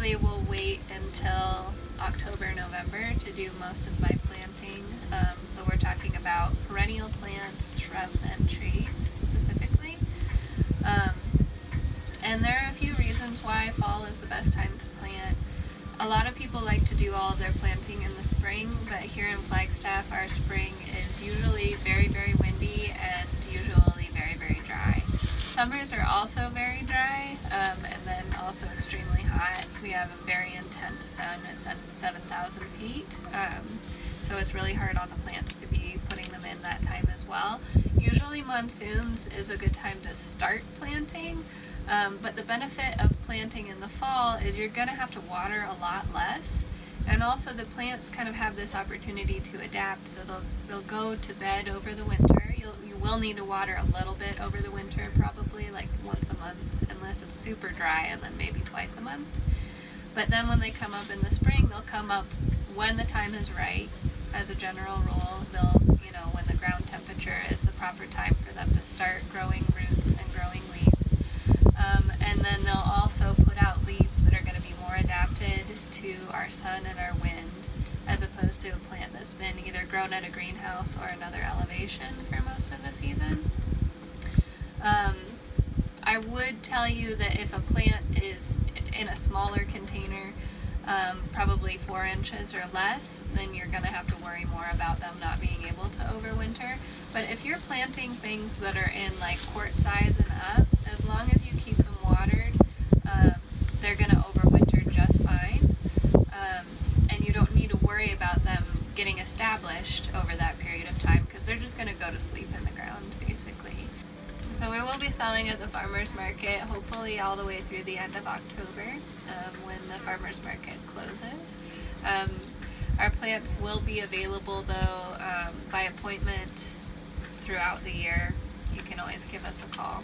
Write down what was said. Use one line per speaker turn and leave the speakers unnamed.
usually will wait until October, November to do most of my planting. So we're talking about perennial plants, shrubs, and trees specifically. And there are a few reasons why fall is the best time to plant. A lot of people like to do all of their planting in the spring, but here in Flagstaff, our spring is usually very, very windy and usually very, very dry. Summers are also very dry, and then also extremely hot. We have a very intense sun at 7,000 feet, so it's really hard on the plants to be putting them in that time as well. Usually monsoons is a good time to start planting, but the benefit of planting in the fall is you're going to have to water a lot less, and also the plants kind of have this opportunity to adapt, so they'll go to bed over the winter. You will need to water a little bit over the winter, probably like once a month, unless it's super dry, and then maybe twice a month. But then when they come up in the spring, they'll come up when the time is right. As a general rule, when the ground temperature is the proper time for them to start growing roots and growing leaves. And then they'll also put out leaves that are going to be more adapted to our sun and our wind, as opposed to a plant that's been either grown at a greenhouse or another elevation for most of the season. I would tell you that if a plant is in a smaller container, probably 4 inches or less, then you're going to have to worry more about them not being able to overwinter. But if you're planting things that are in like quart size and up, as long as you keep them watered, they're going to overwinter just fine. And you don't need to worry about them getting established over that period of time, because they're just going to go to sleep in the ground, basically. So we will be selling at the farmers market, hopefully all the way through the end of October, when the farmers market closes. Our plants will be available, though, by appointment throughout the year. You can always give us a call.